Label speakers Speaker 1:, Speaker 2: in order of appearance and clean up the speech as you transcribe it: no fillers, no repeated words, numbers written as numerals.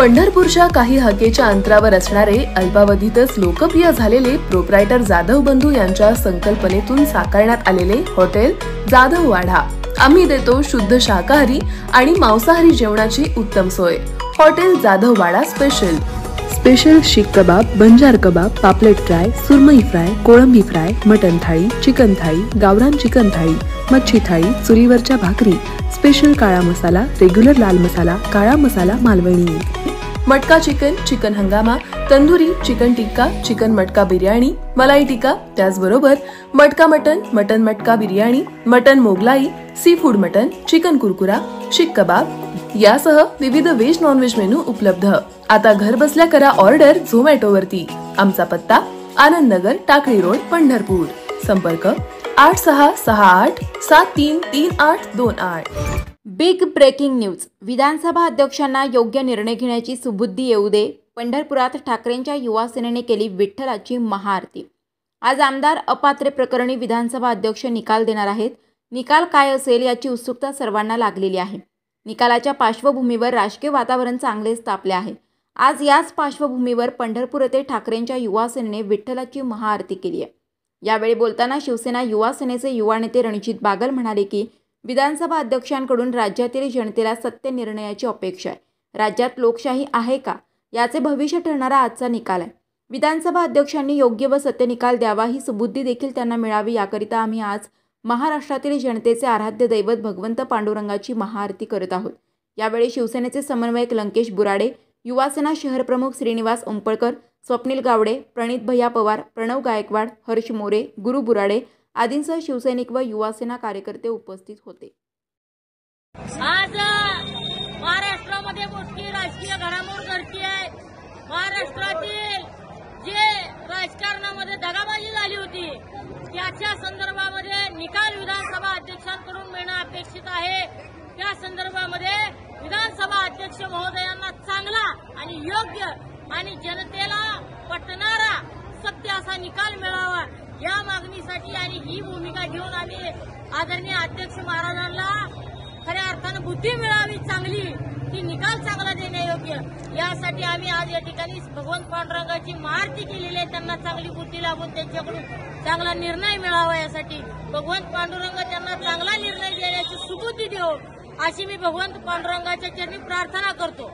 Speaker 1: पंढरपूरच्या काही हाकेच्या अंतरावर असणारे अल्पावधीतच लोकप्रिय झालेले प्रोप्रायटर जाधव बंधू यांच्या संकल्पनेतून साकारण्यात आलेले हॉटेल जाधव वाडा। आम्ही देतो शुद्ध शाकाहारी आणि मांसाहारी जेवणाची उत्तम सोय। हॉटेल जाधव वाडा स्पेशल शीख कबाब, बंजार कबाब, पापलेट फ्राय, सुरमई फ्राय, कोळंबी फ्राय, मटन थाळी, चिकन थाळी, गावरान चिकन थाळी, मच्छी थाळी, चुलीवरच्या भाकरी, स्पेशल काळा मसाला, रेग्युलर लाल मसाला, काळा मसाला मालवणी, मटका चिकन, चिकन हंगामा, तंदुरी, चिकन टिक्का, चिकन मटका बिर्याणी, मलाई टिक्का, त्याचबरोबर मटका मटन, मटन मटका biryani, mutton Mughlai, seafood mutton, chicken कुरकुरा, शीख कबाब यासह विविध व्हेज नॉन व्हेज मेनू उपलब्ध। आता घर बसल्या करा ऑर्डर झोमॅटो वरती। आमचा पत्ता आनंद नगर, टाकळी रोड, पंढरपूर। संपर्क 8668733828।
Speaker 2: Big breaking news. विधानसभा अध्यक्षांना योग्य निर्णय घेण्याची सुबुद्धी येऊ दे। पंढरपुरात ठाकरेंच्या युवा सेनेने केली विठ्ठलाची महाआरती। आज आमदार अपात्र प्रकरणी विधानसभा अध्यक्ष निकाल देणार आहेत। निकाल काय असेल याची उत्सुकता सर्वांना लागलेली आहे। निकालाच्या पार्श्वभूमीवर राजकीय वातावरण चांगलेच तापले आहे। आज याच पार्श्वभूमीवर पंढरपूर येथे ठाकरेंच्या युवा सेनेने विठ्ठलाची महाआरती केली आहे। यावेळी बोलताना शिवसेना युवा सेनेचे युवा नेते रणजित बागल म्हणाले की विधानसभा अध्यक्षांकडून राज्यातील जनतेला सत्य निर्णयाची अपेक्षा आहे। राज्यात लोकशाही आहे का याचे भविष्य ठरणारा आजचा निकाल आहे। विधानसभा अध्यक्षांनी योग्य व सत्य निकाल द्यावा ही सुबुद्धी देखील त्यांना मिळावी याकरिता आम्ही आज महाराष्ट्रातील जनतेचे आराध्य दैवत भगवंत पांडुरंगाची महाआरती करत आहोत। यावेळी शिवसेनेचे समन्वयक लंकेश बुराडे, युवासेना शहर प्रमुख श्रीनिवास उंपळकर, स्वप्नील गावडे, प्रणित भैया पवार, प्रणव गायकवाड, हर्ष मोरे, गुरु बुराडे आदींसह शिवसैनिक व युवासेना कार्यकर्ते उपस्थित होते।
Speaker 3: आज महाराष्ट्रामध्ये मोठी राजकीय घडामोड घडते आहे। महाराष्ट्रातील जे राजकारणामध्ये दगाबाजी झाली होती त्याच्या संदर्भामध्ये निकाल विधानसभा अध्यक्षांकडून मिळणं अपेक्षित आहे। त्या संदर्भामध्ये विधानसभा अध्यक्ष महोदयांना चांगला आणि योग्य आणि जनतेला पटणारा सत्य असा निकाल मिळावा या मागणीसाठी आणि ही भूमिका घेऊन आम्ही आदरणीय अध्यक्ष महाराजांना खऱ्या अर्थानं बुद्धी मिळावी चांगली, ती निकाल चांगला देण्यायोग्य यासाठी आम्ही आज या ठिकाणी भगवंत पांडुरंगाची महाआरती केलेली आहे। त्यांना चांगली बुद्धी लागून त्यांच्याकडून चांगला निर्णय मिळावा यासाठी भगवंत पांडुरंग त्यांना चांगला निर्णय देण्याची सुबुद्धी देव अशी मी भगवंत पांडुरंगाच्या चरणी प्रार्थना करतो।